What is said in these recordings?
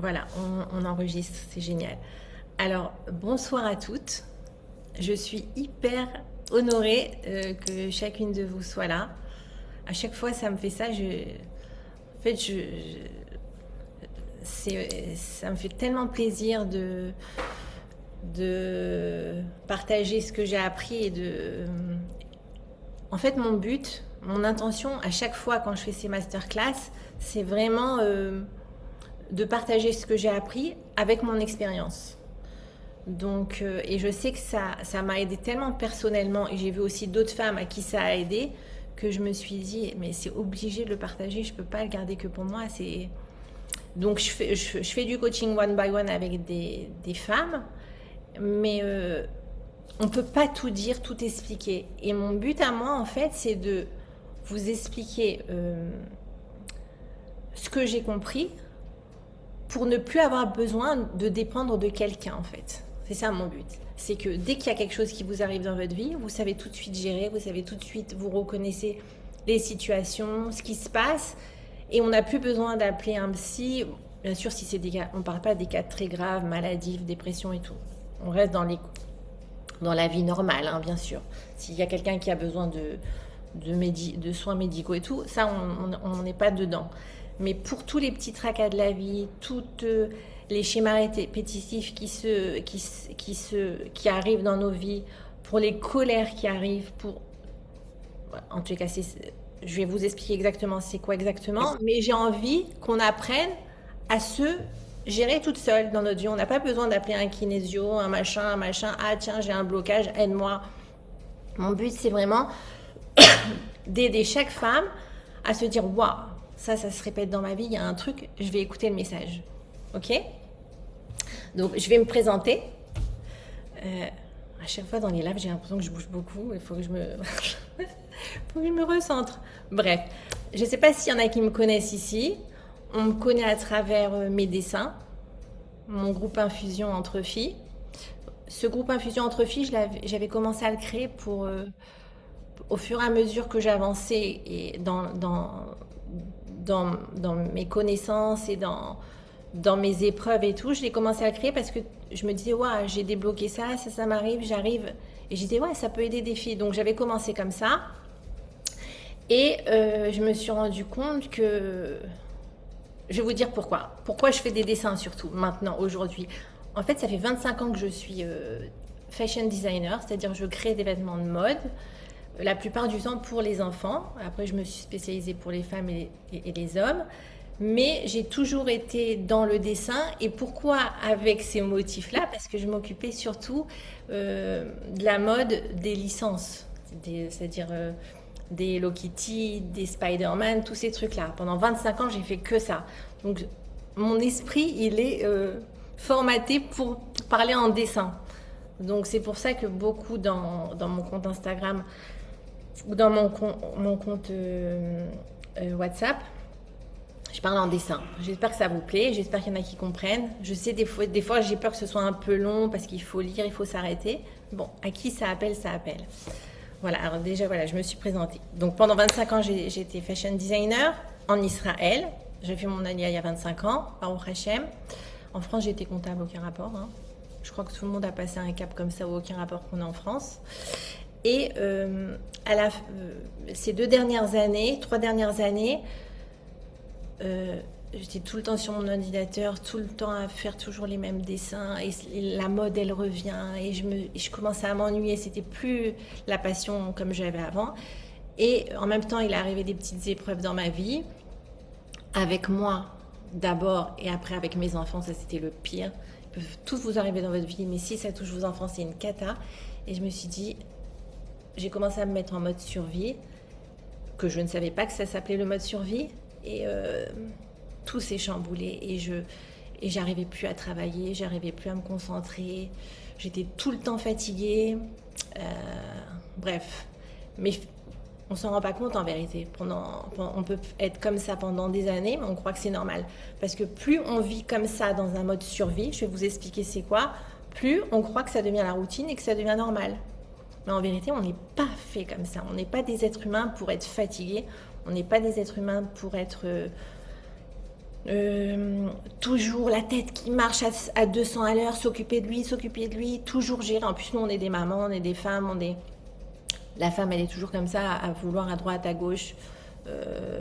Voilà, on enregistre, c'est génial. Alors, bonsoir à toutes. Je suis hyper honorée que chacune de vous soit là. À chaque fois, ça me fait ça. En fait, ça me fait tellement plaisir de partager ce que j'ai appris En fait, mon but, mon intention à chaque fois quand je fais ces masterclass, c'est vraiment de partager ce que j'ai appris avec mon expérience. Donc, et je sais que ça m'a aidé tellement personnellement, et j'ai vu aussi d'autres femmes à qui ça a aidé, que je me suis dit, mais c'est obligé de le partager, je ne peux pas le garder que pour moi. Donc, je fais du coaching one by one avec des femmes, mais on ne peut pas tout dire, tout expliquer. Et mon but à moi, en fait, c'est de vous expliquer ce que j'ai compris pour ne plus avoir besoin de dépendre de quelqu'un, en fait. C'est ça mon but. C'est que dès qu'il y a quelque chose qui vous arrive dans votre vie, vous savez tout de suite gérer, vous savez tout de suite, vous reconnaissez les situations, ce qui se passe, et on n'a plus besoin d'appeler un psy. Bien sûr, si c'est des cas, on ne parle pas des cas très graves, maladifs, dépression et tout. On reste dans la vie normale, hein, bien sûr. S'il y a quelqu'un qui a besoin de soins médicaux et tout, ça, on n'est pas dedans. Mais pour tous les petits tracas de la vie, toutes les schémas répétitifs qui arrivent dans nos vies, pour les colères qui arrivent, en tout cas, je vais vous expliquer exactement c'est quoi exactement, mais j'ai envie qu'on apprenne à se gérer toute seule dans notre vie. On n'a pas besoin d'appeler un kinésio, un machin. Ah tiens, j'ai un blocage, aide-moi. Mon but, c'est vraiment d'aider chaque femme à se dire waouh, ça se répète dans ma vie, il y a un truc, je vais écouter le message. Ok? Donc, je vais me présenter. À chaque fois dans les lives, j'ai l'impression que je bouge beaucoup. Il faut que je me recentre. Bref, je ne sais pas s'il y en a qui me connaissent ici. On me connaît à travers mes dessins, mon groupe Infusion entre filles. Ce groupe Infusion entre filles, j'avais commencé à le créer au fur et à mesure que j'avançais et dans mes connaissances et dans mes épreuves et tout, je l'ai commencé à le créer parce que je me disais, ouais, j'ai débloqué ça m'arrive, j'arrive. Et je disais, ouais, ça peut aider des filles. Donc j'avais commencé comme ça. Et je me suis rendu compte que... Je vais vous dire pourquoi. Pourquoi je fais des dessins surtout, maintenant, aujourd'hui. En fait, ça fait 25 ans que je suis fashion designer, c'est-à-dire je crée des vêtements de mode, la plupart du temps pour les enfants. Après, je me suis spécialisée pour les femmes et les hommes. Mais j'ai toujours été dans le dessin. Et pourquoi avec ces motifs-là? Parce que je m'occupais surtout de la mode des licences, c'est-à-dire... des Hello Kitty, des Spider-Man, tous ces trucs-là. Pendant 25 ans, j'ai fait que ça. Donc, mon esprit, il est formaté pour parler en dessin. Donc, c'est pour ça que beaucoup dans mon compte Instagram ou dans mon compte WhatsApp, je parle en dessin. J'espère que ça vous plaît. J'espère qu'il y en a qui comprennent. Je sais, des fois, j'ai peur que ce soit un peu long parce qu'il faut lire, il faut s'arrêter. Bon, à qui ça appelle, ça appelle. Voilà, alors déjà, voilà, je me suis présentée. Donc pendant 25 ans, j'ai été fashion designer en Israël. J'ai fait mon aliyah il y a 25 ans, Baruch Hashem. En France, j'ai été comptable, aucun rapport. Hein. Je crois que tout le monde a passé un cap comme ça, aucun rapport qu'on a en France. Et ces 3 dernières années, j'étais tout le temps sur mon ordinateur, tout le temps à faire toujours les mêmes dessins et la mode elle revient et je commençais à m'ennuyer, c'était plus la passion comme j'avais avant. Et en même temps il est arrivé des petites épreuves dans ma vie, avec moi d'abord et après avec mes enfants, ça c'était le pire. Ils peuvent tous vous arriver dans votre vie, mais si ça touche vos enfants c'est une cata. Et je me suis dit, j'ai commencé à me mettre en mode survie, que je ne savais pas que ça s'appelait le mode survie. Et tout s'est chamboulé et j'arrivais plus à travailler, j'arrivais plus à me concentrer, j'étais tout le temps fatiguée, bref, mais on s'en rend pas compte en vérité. On peut être comme ça pendant des années, mais on croit que c'est normal, parce que plus on vit comme ça dans un mode survie, je vais vous expliquer c'est quoi, plus on croit que ça devient la routine et que ça devient normal. Mais en vérité, on n'est pas fait comme ça, on n'est pas des êtres humains pour être fatigués, on n'est pas des êtres humains pour être Toujours la tête qui marche à 200 à l'heure, s'occuper de lui, toujours gérer. En plus, nous, on est des mamans, on est des femmes, la femme, elle est toujours comme ça, à vouloir à droite, à gauche,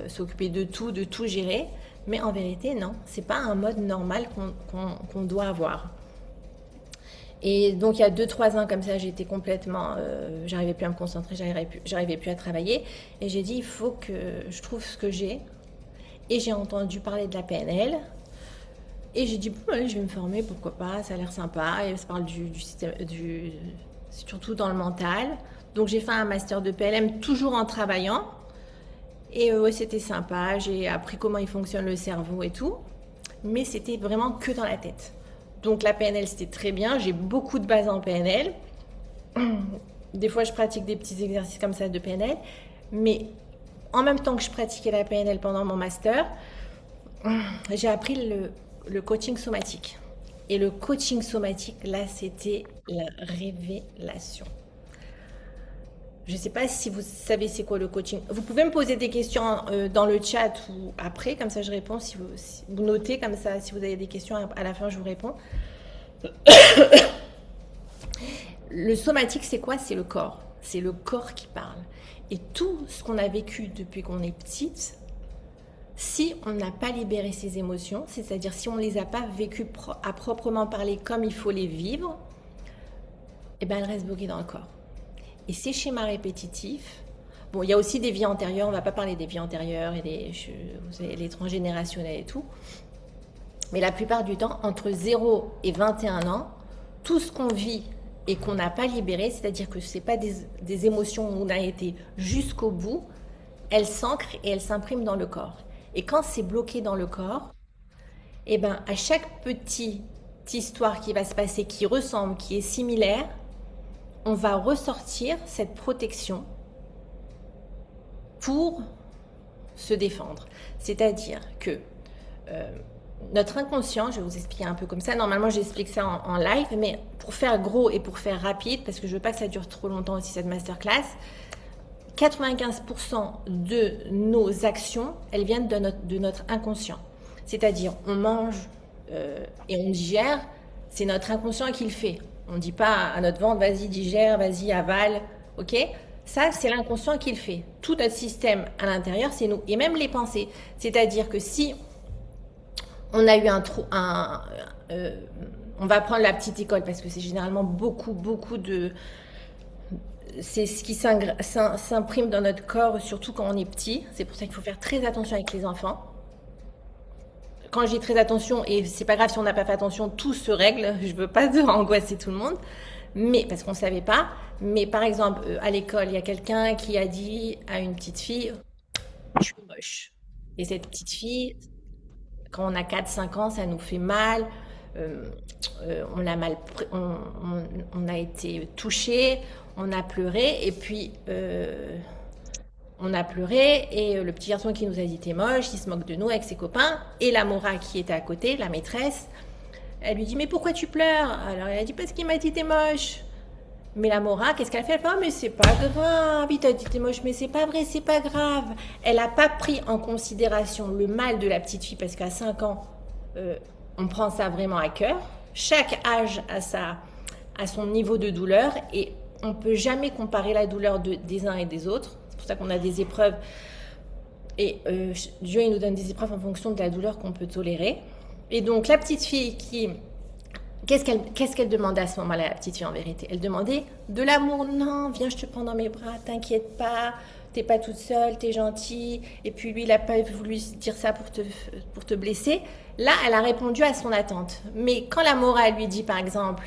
s'occuper de tout gérer. Mais en vérité, non, c'est pas un mode normal qu'on doit avoir. Et donc, il y a 2-3 ans comme ça, j'étais complètement, j'arrivais plus à me concentrer, j'arrivais plus à travailler. Et j'ai dit, il faut que je trouve ce que j'ai. Et j'ai entendu parler de la PNL. Et j'ai dit, bon, allez, je vais me former, pourquoi pas, ça a l'air sympa. Et ça parle du système, surtout dans le mental. Donc j'ai fait un master de PLM toujours en travaillant. Et ouais, c'était sympa, j'ai appris comment il fonctionne le cerveau et tout. Mais c'était vraiment que dans la tête. Donc la PNL, c'était très bien, j'ai beaucoup de bases en PNL. Des fois, je pratique des petits exercices comme ça de PNL. Mais en même temps que je pratiquais la PNL pendant mon master, j'ai appris le coaching somatique. Et le coaching somatique, là, c'était la révélation. Je ne sais pas si vous savez c'est quoi le coaching. Vous pouvez me poser des questions dans le chat ou après, comme ça je réponds. Si vous notez comme ça, si vous avez des questions, à la fin je vous réponds. Le somatique, c'est quoi? C'est le corps. C'est le corps qui parle. Et tout ce qu'on a vécu depuis qu'on est petite, si on n'a pas libéré ces émotions, c'est-à-dire si on ne les a pas vécues à proprement parler comme il faut les vivre, eh ben elles restent bloquées dans le corps. Et ces schémas répétitifs, bon, il y a aussi des vies antérieures, on ne va pas parler des vies antérieures et les transgénérationnels et tout, mais la plupart du temps, entre 0 et 21 ans, tout ce qu'on vit et qu'on n'a pas libéré, c'est-à-dire que ce n'est pas des émotions où on a été jusqu'au bout, elles s'ancrent et elles s'impriment dans le corps. Et quand c'est bloqué dans le corps, eh ben, à chaque petite histoire qui va se passer, qui ressemble, qui est similaire, on va ressortir cette protection pour se défendre. C'est-à-dire que notre inconscient, je vais vous expliquer un peu comme ça, normalement j'explique ça en live, mais pour faire gros et pour faire rapide, parce que je veux pas que ça dure trop longtemps aussi cette masterclass, 95% de nos actions, elles viennent de notre inconscient. C'est-à-dire, on mange et on digère, c'est notre inconscient qui le fait. On ne dit pas à notre ventre, vas-y, digère, vas-y, avale, ok? Ça, c'est l'inconscient qui le fait. Tout notre système à l'intérieur, c'est nous. Et même les pensées. C'est-à-dire que si on a eu on va prendre la petite école, parce que c'est généralement beaucoup de... C'est ce qui s'imprime dans notre corps, surtout quand on est petit. C'est pour ça qu'il faut faire très attention avec les enfants. Quand je dis très attention, et c'est pas grave si on n'a pas fait attention, tout se règle. Je veux pas angoisser tout le monde, mais parce qu'on savait pas. Mais par exemple, à l'école, il y a quelqu'un qui a dit à une petite fille, je suis moche. Et cette petite fille, quand on a 4-5 ans, ça nous fait mal. On a mal, on a été touché, on a pleuré, et puis on a pleuré, et le petit garçon qui nous a dit t'es moche, il se moque de nous avec ses copains, et la Mora qui était à côté, la maîtresse, elle lui dit mais pourquoi tu pleures? Alors elle a dit parce qu'il m'a dit t'es moche. Mais la Mora, qu'est-ce qu'elle fait? Elle fait oh, mais c'est pas grave, il t'a dit t'es moche, mais c'est pas vrai, c'est pas grave. Elle n'a pas pris en considération le mal de la petite fille, parce qu'à 5 ans, on prend ça vraiment à cœur. Chaque âge a son niveau de douleur, et on ne peut jamais comparer la douleur des uns et des autres. C'est pour ça qu'on a des épreuves. Et Dieu, il nous donne des épreuves en fonction de la douleur qu'on peut tolérer. Et donc, la petite fille qu'est-ce qu'elle demandait à ce moment-là, la petite fille, en vérité? Elle demandait de l'amour. Non, viens, je te prends dans mes bras, t'inquiète pas, t'es pas toute seule, t'es gentille. Et puis lui, il n'a pas voulu dire ça pour te blesser. Là, elle a répondu à son attente. Mais quand la morale lui dit, par exemple,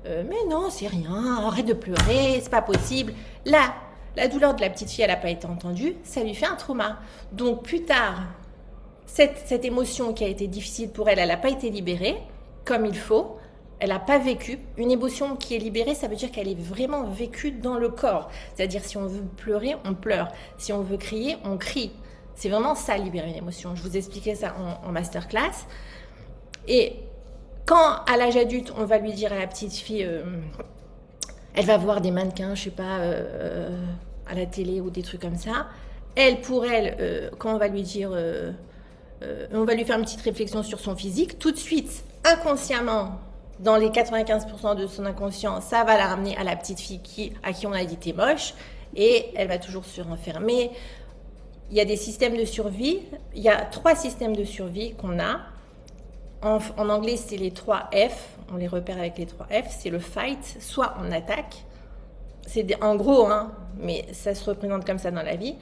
mais non, c'est rien, arrête de pleurer, c'est pas possible. Là, la douleur de la petite fille, elle n'a pas été entendue, ça lui fait un trauma. Donc plus tard, cette émotion qui a été difficile pour elle, elle n'a pas été libérée comme il faut. Elle n'a pas vécu. Une émotion qui est libérée, ça veut dire qu'elle est vraiment vécue dans le corps. C'est-à-dire, si on veut pleurer, on pleure. Si on veut crier, on crie. C'est vraiment ça, libérer une émotion. Je vous expliquais ça en masterclass. Et quand, à l'âge adulte, on va lui dire à la petite fille, elle va voir des mannequins, je sais pas, à la télé ou des trucs comme ça. Elle, pour elle, quand on va lui dire... on va lui faire une petite réflexion sur son physique. Tout de suite, inconsciemment, dans les 95% de son inconscient, ça va la ramener à la petite fille à qui on a dit t'es moche, et elle va toujours se renfermer. Il y a des systèmes de survie. Il y a 3 systèmes de survie qu'on a. En anglais, c'est les 3 F. On les repère avec les 3 F. C'est le fight, soit on attaque. C'est en gros, hein, mais ça se représente comme ça dans la vie.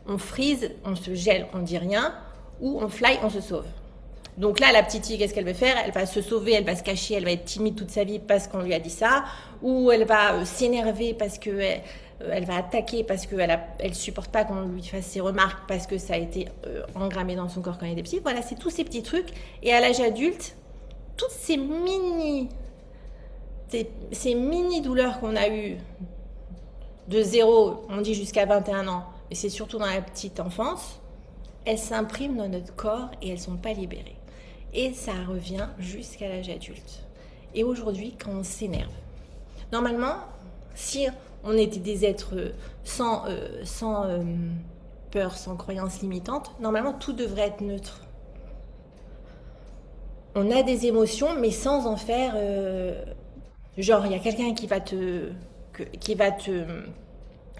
On freeze, on se gèle, on dit rien. Ou on fly, on se sauve. Donc là, la petite fille, qu'est-ce qu'elle veut faire? Elle va se sauver, elle va se cacher, elle va être timide toute sa vie parce qu'on lui a dit ça. Ou elle va s'énerver parce que... elle va attaquer parce qu'elle ne supporte pas qu'on lui fasse ses remarques parce que ça a été engrammé dans son corps quand elle était petite. Voilà, c'est tous ces petits trucs. Et à l'âge adulte, toutes ces mini douleurs qu'on a eues de 0, on dit jusqu'à 21 ans, et c'est surtout dans la petite enfance, elles s'impriment dans notre corps et elles ne sont pas libérées. Et ça revient jusqu'à l'âge adulte. Et aujourd'hui, quand on s'énerve, normalement, si on était des êtres sans peur, sans croyances limitantes, normalement tout devrait être neutre. On a des émotions, mais sans en faire... genre, il y a quelqu'un qui va te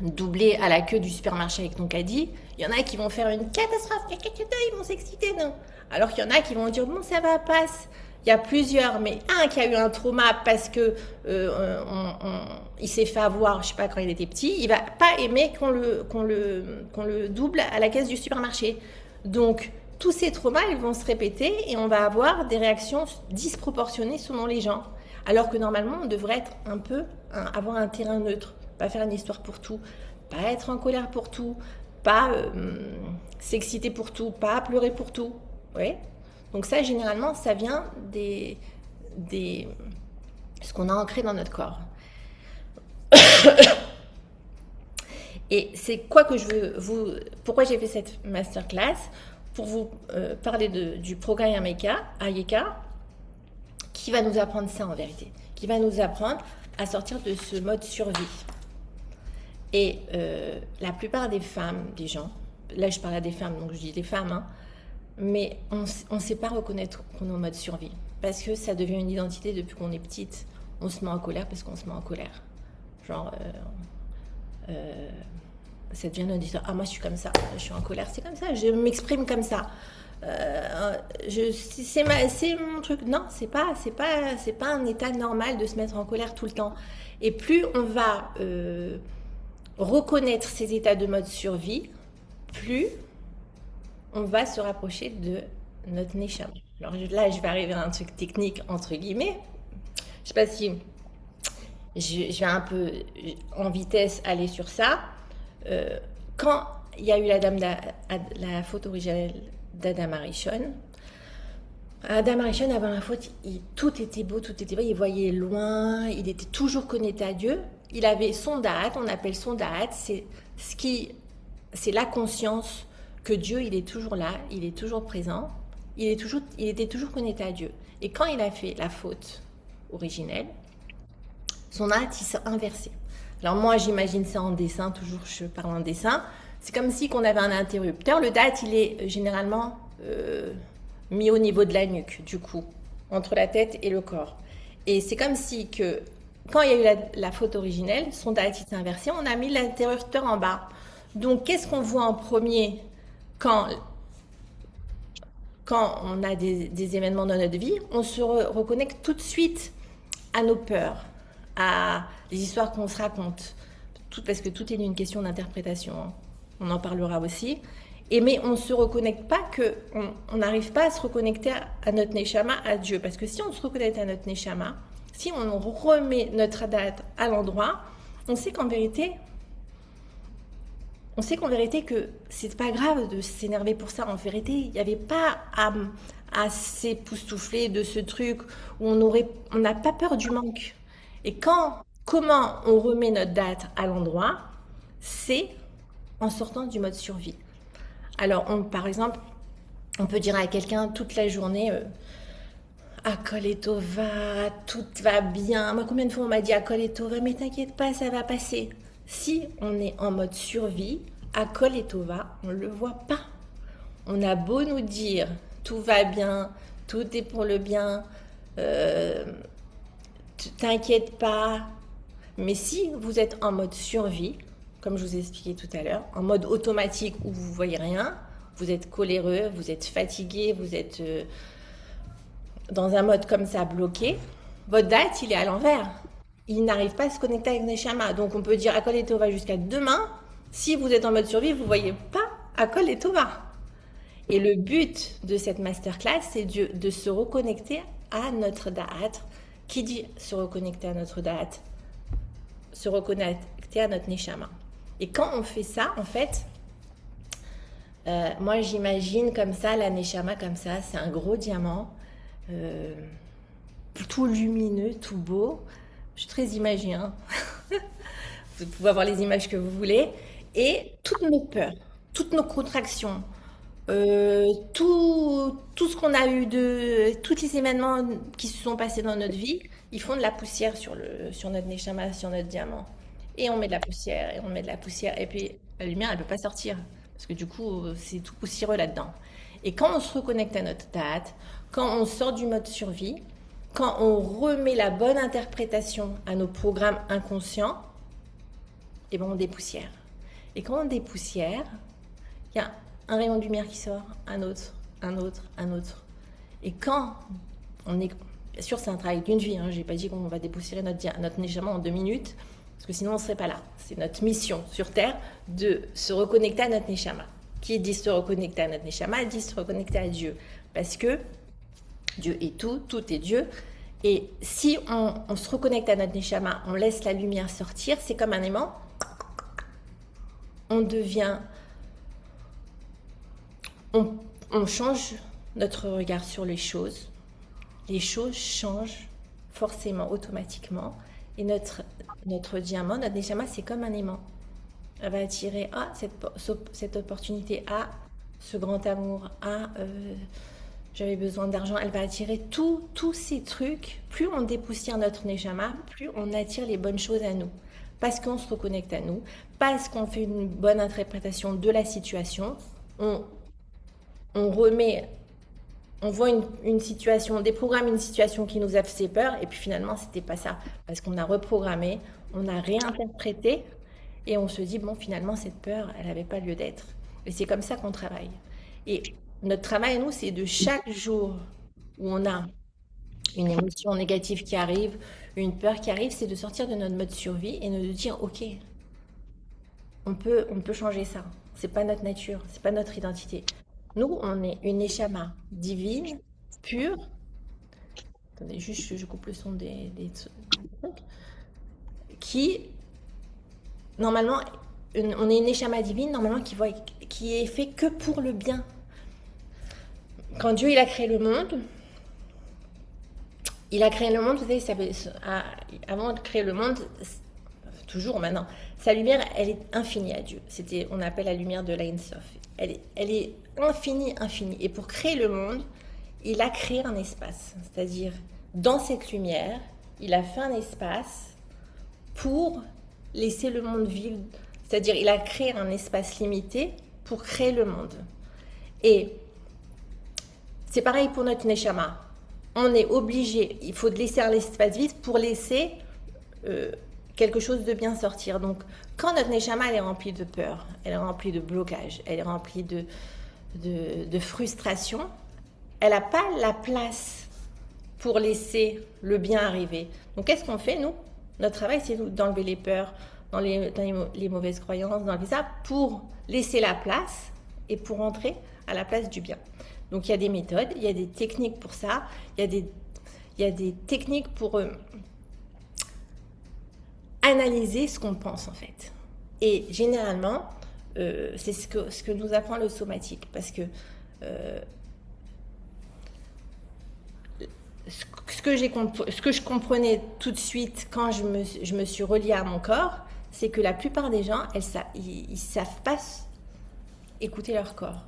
doubler à la queue du supermarché avec ton caddie. Il y en a qui vont faire une catastrophe, ils vont s'exciter, non. Alors qu'il y en a qui vont dire, bon, ça va, passe. Il y a plusieurs, mais un qui a eu un trauma parce que il s'est fait avoir, je sais pas, quand il était petit, il va pas aimer qu'on le double à la caisse du supermarché. Donc, tous ces traumas, ils vont se répéter et on va avoir des réactions disproportionnées selon les gens. Alors que normalement, on devrait être avoir un terrain neutre, pas faire une histoire pour tout, pas être en colère pour tout, pas s'exciter pour tout, pas pleurer pour tout. Oui. Donc ça, généralement, ça vient ce qu'on a ancré dans notre corps. Et c'est quoi que je veux pourquoi j'ai fait cette masterclass? Pour vous parler du programme Ayeka, qui va nous apprendre ça en vérité, qui va nous apprendre à sortir de ce mode survie. Et la plupart des femmes, des gens, là je parle à des femmes, donc je dis des femmes, hein, mais on ne sait pas reconnaître qu'on est en mode survie, parce que ça devient une identité depuis qu'on est petite. On se met en colère parce qu'on se met en colère. Genre, ça devient notre histoire. Ah, moi je suis comme ça, je suis en colère, c'est comme ça, je m'exprime comme ça. C'est mon truc. Non, c'est pas un état normal de se mettre en colère tout le temps. Et plus on va reconnaître ces états de mode survie, plus on va se rapprocher de notre neshama. Alors là, je vais arriver à un truc technique entre guillemets. Je sais pas si je vais un peu en vitesse aller sur ça. Quand il y a eu la faute originelle d'Adam Arishon, Adam Arishon, avant la faute, tout était beau, il voyait loin, il était toujours connecté à Dieu. Il avait son da'at, on appelle son da'at, c'est la conscience que Dieu, il est toujours là, il est toujours présent, il était toujours connecté à Dieu. Et quand il a fait la faute originelle, son da'at, il s'est inversé. Alors moi, j'imagine ça en dessin, toujours je parle en dessin. C'est comme si qu'on avait un interrupteur. Le da'at, il est généralement mis au niveau de la nuque, du coup, entre la tête et le corps. Et c'est comme si que, quand il y a eu la faute originelle, son da'at s'est inversé, on a mis l'interrupteur en bas. Donc, qu'est-ce qu'on voit en premier quand on a des événements dans notre vie? On se reconnecte tout de suite à nos peurs, à les histoires qu'on se raconte. Parce que tout est une question d'interprétation. Hein. On en parlera aussi. Mais on ne se reconnecte pas, on n'arrive pas à se reconnecter à notre neshama, à Dieu. Parce que si on se reconnecte à notre neshama, si on remet notre da'at à l'endroit, on sait qu'en vérité que c'est pas grave de s'énerver pour ça. En vérité, il n'y avait pas à s'époustoufler de ce truc où on n'a pas peur du manque. Et comment on remet notre da'at à l'endroit, c'est en sortant du mode survie. Alors, par exemple, on peut dire à quelqu'un toute la journée Akol et Tova, tout va bien. Moi, combien de fois on m'a dit Akol et Tova, mais t'inquiète pas, ça va passer. Si on est en mode survie, Akol et Tova, on ne le voit pas. On a beau nous dire tout va bien, tout est pour le bien, t'inquiète pas. Mais si vous êtes en mode survie, comme je vous ai expliqué tout à l'heure, en mode automatique où vous ne voyez rien, vous êtes coléreux, vous êtes fatigué, vous êtes dans un mode comme ça bloqué, votre date, il est à l'envers. Il n'arrive pas à se connecter avec Neshama. Donc on peut dire Akol et Tova jusqu'à demain. Si vous êtes en mode survie, vous ne voyez pas Akol et Tova. Et le but de cette masterclass, c'est de se reconnecter à notre date. Qui dit se reconnecter à notre date? Se reconnecter à notre Neshama. Et quand on fait ça, en fait, moi j'imagine comme ça, la Neshama comme ça, c'est un gros diamant, tout lumineux, tout beau. Je suis très imagée, hein. Vous pouvez avoir les images que vous voulez. Et toutes nos peurs, toutes nos contractions, tout ce qu'on a eu tous les événements qui se sont passés dans notre vie, ils font de la poussière sur notre Neshama, sur notre diamant. Et on met de la poussière, et on met de la poussière, et puis la lumière, elle ne peut pas sortir. Parce que du coup, c'est tout poussiéreux là-dedans. Et quand on se reconnecte à notre date, quand on sort du mode survie, quand on remet la bonne interprétation à nos programmes inconscients, et ben on dépoussière. Et quand on dépoussière, il y a un rayon de lumière qui sort, un autre, un autre, un autre. Et quand on est... Bien sûr, c'est un travail d'une vie. Hein. Je n'ai pas dit qu'on va dépoussiérer notre Neshama en 2 minutes, parce que sinon on ne serait pas là. C'est notre mission sur Terre de se reconnecter à notre Neshama. Qui dit se reconnecter à notre Neshama, dit se reconnecter à Dieu. Parce que Dieu est tout, tout est Dieu. Et si on se reconnecte à notre Neshama, on laisse la lumière sortir, c'est comme un aimant. On devient... On change notre regard sur les choses. Les choses changent forcément, automatiquement. Et notre diamant, notre Neshama, c'est comme un aimant. Elle va attirer cette opportunité, ce grand amour, j'avais besoin d'argent. Elle va attirer tous ces trucs. Plus on dépoussière notre Neshama, plus on attire les bonnes choses à nous. Parce qu'on se reconnecte à nous, parce qu'on fait une bonne interprétation de la situation, on remet, on voit une situation, on déprogramme une situation qui nous a fait peur, et puis finalement, c'était pas ça. Parce qu'on a reprogrammé, on a réinterprété, et on se dit, bon, finalement, cette peur, elle n'avait pas lieu d'être. Et c'est comme ça qu'on travaille. Et notre travail, nous, c'est de chaque jour où on a une émotion négative qui arrive, une peur qui arrive, c'est de sortir de notre mode survie et de dire, ok, on peut changer ça. C'est pas notre nature, c'est pas notre identité. Nous, on est une Neshama divine, pure. Attendez, juste, je coupe le son des trucs. Qui, normalement, on est une Neshama divine, normalement, qui est fait que pour le bien. Quand Dieu, il a créé le monde, vous savez, avant de créer le monde, toujours maintenant, sa lumière, elle est infinie à Dieu. On appelle la lumière de l'Ain Sof. Elle est infinie, infinie. Et pour créer le monde, il a créé un espace. C'est-à-dire, dans cette lumière, il a fait un espace pour laisser le monde vivre. C'est-à-dire, il a créé un espace limité pour créer le monde. Et c'est pareil pour notre Neshama. On est obligé, il faut laisser un espace vide pour laisser quelque chose de bien sortir. Donc, quand notre Neshama, elle est remplie de peur, elle est remplie de blocage, elle est remplie de frustration, elle n'a pas la place pour laisser le bien arriver. Donc, qu'est-ce qu'on fait, nous? Notre travail, c'est d'enlever les peurs, dans les mauvaises croyances, d'enlever ça, pour laisser la place et pour entrer à la place du bien. Donc, il y a des méthodes, il y a des techniques pour ça, il y a des techniques pour analyser ce qu'on pense, en fait. Et généralement, c'est ce que nous apprend le somatique, parce que ce que je comprenais tout de suite quand je me suis reliée à mon corps, c'est que la plupart des gens, ils savent pas écouter leur corps.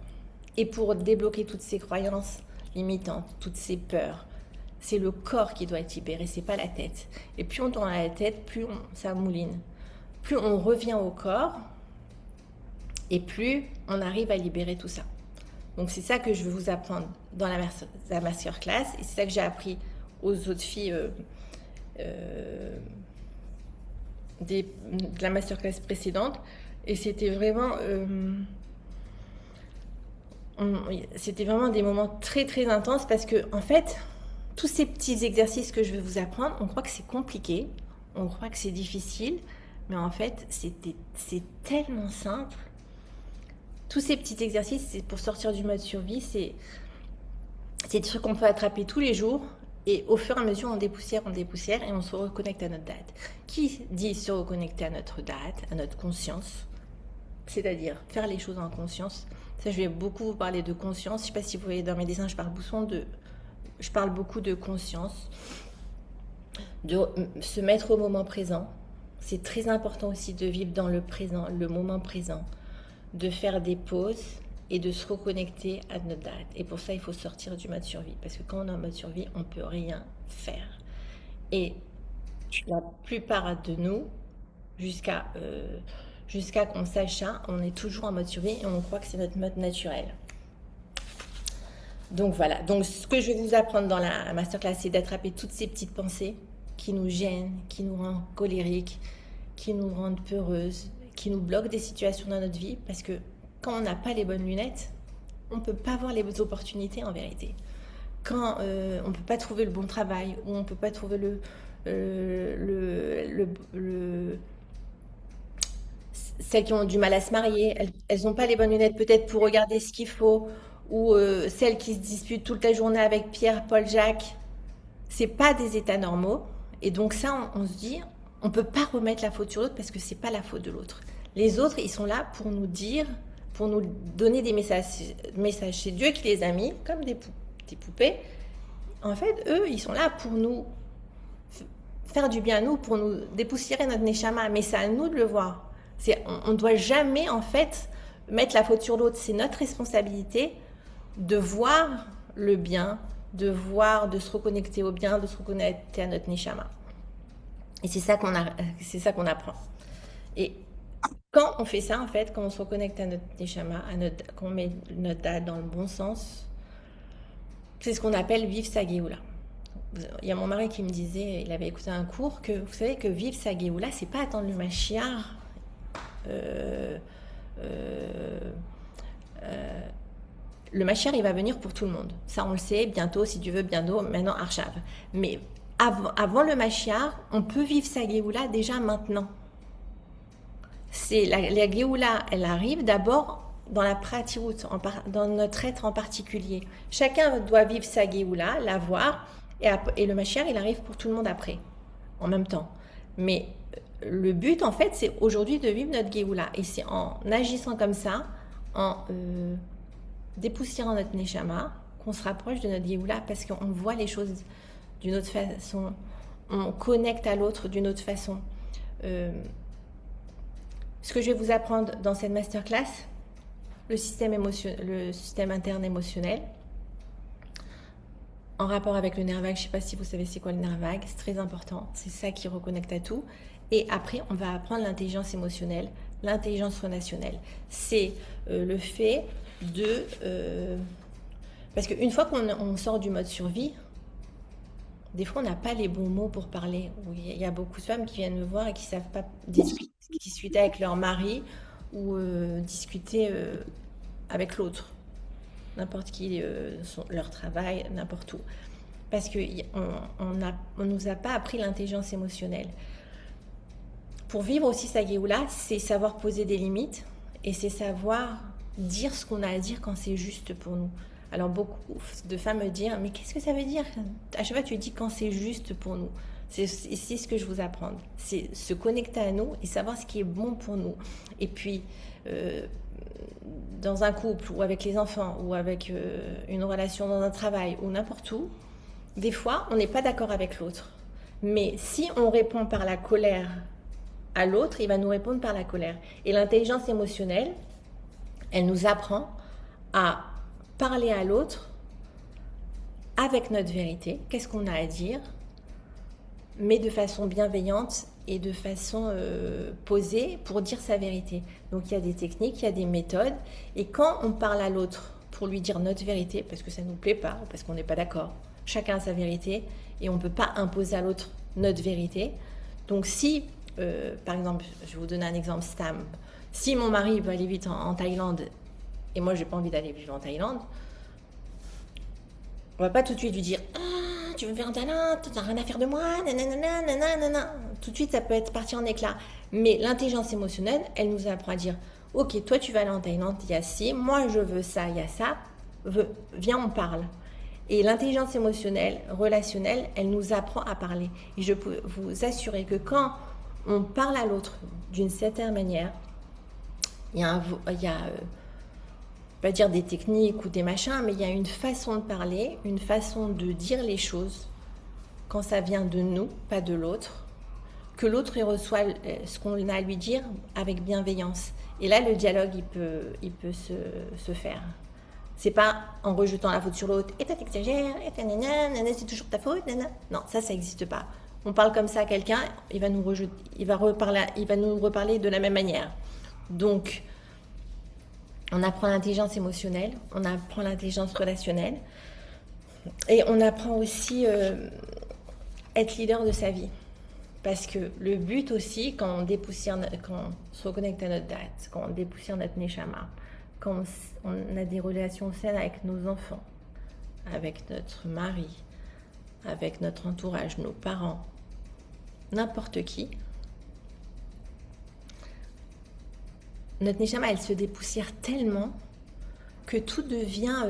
Et pour débloquer toutes ces croyances limitantes, toutes ces peurs, c'est le corps qui doit être libéré, c'est pas la tête. Et plus on tourne à la tête, plus ça mouline. Plus on revient au corps, et plus on arrive à libérer tout ça. Donc c'est ça que je veux vous apprendre dans la masterclass, et c'est ça que j'ai appris aux autres filles de la masterclass précédente. Et c'était vraiment des moments très très intenses, parce que en fait, tous ces petits exercices que je vais vous apprendre, on croit que c'est compliqué, on croit que c'est difficile, mais en fait, c'est tellement simple. Tous ces petits exercices, c'est pour sortir du mode survie, c'est des trucs qu'on peut attraper tous les jours, et au fur et à mesure, on dépoussière, et on se reconnecte à notre date. Qui dit se reconnecter à notre date, à notre conscience, c'est-à-dire faire les choses en conscience. Ça, je vais beaucoup vous parler de conscience. Je ne sais pas si vous voyez dans mes dessins, je parle beaucoup de conscience, de se mettre au moment présent. C'est très important aussi de vivre dans le présent, le moment présent, de faire des pauses et de se reconnecter à notre date. Et pour ça, il faut sortir du mode survie, parce que quand on est en mode survie, on ne peut rien faire. Et la plupart de nous, jusqu'à qu'on sache ça, on est toujours en mode survie et on croit que c'est notre mode naturel. Donc voilà, donc ce que je vais vous apprendre dans la masterclass, c'est d'attraper toutes ces petites pensées qui nous gênent, qui nous rendent colériques, qui nous rendent peureuses, qui nous bloquent des situations dans notre vie, parce que quand on n'a pas les bonnes lunettes, on ne peut pas voir les opportunités en vérité. Quand on ne peut pas trouver le bon travail, ou on ne peut pas trouver celles qui ont du mal à se marier, elles n'ont pas les bonnes lunettes peut-être pour regarder ce qu'il faut, ou celles qui se disputent toute la journée avec Pierre, Paul, Jacques, c'est pas des états normaux. Et donc ça, on se dit, on peut pas remettre la faute sur l'autre, parce que c'est pas la faute de l'autre. Les autres, ils sont là pour nous dire, pour nous donner des messages. C'est Dieu qui les a mis comme des poupées. En fait, eux, ils sont là pour nous faire du bien à nous, pour nous dépoussiérer notre neshama. Mais c'est à nous de le voir. On ne doit jamais, en fait, mettre la faute sur l'autre. C'est notre responsabilité de voir le bien, de se reconnecter au bien, de se reconnecter à notre neshama. Et c'est ça qu'on apprend. Et quand on fait ça, en fait, quand on se reconnecte à notre neshama, quand on met notre date dans le bon sens, c'est ce qu'on appelle vivre sa Géoula. Il y a mon mari qui me disait, il avait écouté un cours, que vous savez que vivre sa Géoula, c'est pas attendre le Mashiach. Le Mashiach, il va venir pour tout le monde. Ça, on le sait, bientôt, si Dieu veut, bientôt, maintenant, Arshav. Mais avant le Mashiach, on peut vivre sa Géoula déjà maintenant. La Géoula, elle arrive d'abord dans la pratirut, dans notre être en particulier. Chacun doit vivre sa Géoula, la voir, et le Mashiach, il arrive pour tout le monde après, en même temps. Mais le but, en fait, c'est aujourd'hui de vivre notre Géoula. Et c'est en agissant comme ça, en dépoussiérant notre Neshama, qu'on se rapproche de notre Géoula, parce qu'on voit les choses d'une autre façon, on connecte à l'autre d'une autre façon. Ce que je vais vous apprendre dans cette masterclass, le système interne émotionnel, en rapport avec le nerf vague. Je ne sais pas si vous savez c'est quoi le nerf vague, c'est très important, c'est ça qui reconnecte à tout. Et après, on va apprendre l'intelligence émotionnelle, l'intelligence relationnelle. C'est le fait de... parce qu'une fois qu'on sort du mode survie, des fois, on n'a pas les bons mots pour parler. Il y a beaucoup de femmes qui viennent me voir et qui ne savent pas discuter avec leur mari ou discuter avec l'autre. N'importe qui, leur travail, n'importe où. Parce qu'on ne nous a pas appris l'intelligence émotionnelle. Pour vivre aussi sa Géoula, c'est savoir poser des limites et c'est savoir dire ce qu'on a à dire quand c'est juste pour nous. Alors beaucoup de femmes me disent « Mais qu'est-ce que ça veut dire ?» À chaque fois, tu dis quand c'est juste pour nous. C'est ce que je vous apprends. C'est se connecter à nous et savoir ce qui est bon pour nous. Et puis, dans un couple ou avec les enfants ou avec une relation dans un travail ou n'importe où, des fois, on n'est pas d'accord avec l'autre. Mais si on répond par la colère à l'autre, il va nous répondre par la colère. Et l'intelligence émotionnelle, elle nous apprend à parler à l'autre avec notre vérité, qu'est-ce qu'on a à dire, mais de façon bienveillante et de façon posée pour dire sa vérité. Donc il y a des techniques, il y a des méthodes, et quand on parle à l'autre pour lui dire notre vérité, parce que ça ne nous plaît pas, parce qu'on n'est pas d'accord. Chacun a sa vérité et on ne peut pas imposer à l'autre notre vérité. Donc si, par exemple, je vais vous donner un exemple, Stam, si mon mari veut aller vite en Thaïlande et moi, je n'ai pas envie d'aller vivre en Thaïlande, on ne va pas tout de suite lui dire « tu veux vivre en Thaïlande, tu n'as rien à faire de moi, nanana, nanana. » Tout de suite, ça peut être parti en éclat. Mais l'intelligence émotionnelle, elle nous apprend à dire « ok, toi, tu vas aller en Thaïlande, il y a ci, moi, je veux ça, il y a ça, viens, on parle. » Et l'intelligence émotionnelle, relationnelle, elle nous apprend à parler. Et je peux vous assurer que quand on parle à l'autre d'une certaine manière, il y a pas dire des techniques ou des machins, mais il y a une façon de parler, une façon de dire les choses quand ça vient de nous, pas de l'autre, que l'autre il reçoit ce qu'on a à lui dire avec bienveillance. Et là, le dialogue, il peut se faire. C'est pas en rejetant la faute sur l'autre, et toi t'exagères, et toi nanana, c'est toujours ta faute, nanana. Non, ça n'existe pas. On parle comme ça à quelqu'un, il va nous reparler de la même manière. Donc, on apprend l'intelligence émotionnelle, on apprend l'intelligence relationnelle, et on apprend aussi être leader de sa vie. Parce que le but aussi, quand on se reconnecte à notre date, quand on dépoussière notre neshama, quand on a des relations saines avec nos enfants, avec notre mari, avec notre entourage, nos parents, n'importe qui, notre neshama, elle se dépoussière tellement que tout devient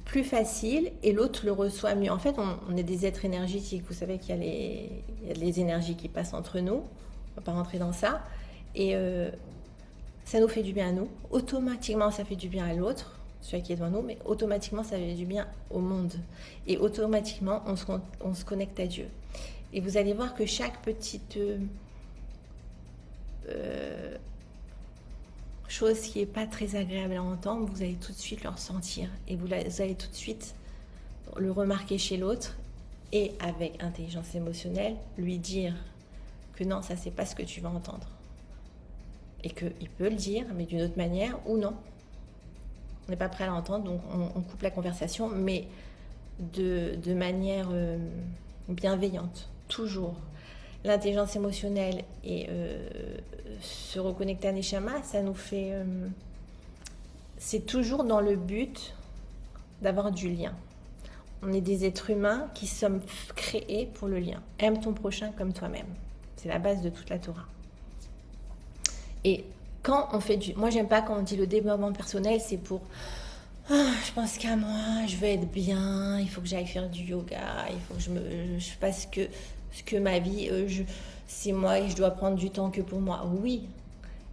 plus facile et l'autre le reçoit mieux. En fait, on est des êtres énergétiques. Vous savez qu'il y a les énergies qui passent entre nous. On ne va pas rentrer dans ça. Et ça nous fait du bien à nous. Automatiquement, ça fait du bien à l'autre, celui qui est devant nous, mais automatiquement, ça fait du bien au monde. Et automatiquement, on se connecte à Dieu. Et vous allez voir que chaque petite chose qui n'est pas très agréable à entendre, vous allez tout de suite le ressentir. Et vous allez tout de suite le remarquer chez l'autre. Et avec intelligence émotionnelle, lui dire que non, ça, c'est pas ce que tu vas entendre. Et qu'il peut le dire, mais d'une autre manière, ou non. On n'est pas prêt à l'entendre, donc on coupe la conversation, mais de manière bienveillante, toujours. L'intelligence émotionnelle et se reconnecter à Neshama, ça nous fait... c'est toujours dans le but d'avoir du lien. On est des êtres humains qui sommes créés pour le lien. Aime ton prochain comme toi-même. C'est la base de toute la Torah. Et quand on fait du... Moi, j'aime pas quand on dit le développement personnel, c'est pour... je pense qu'à moi, je veux être bien, il faut que j'aille faire du yoga, il faut que je fasse ce que ma vie, c'est moi et je dois prendre du temps que pour moi. Oui,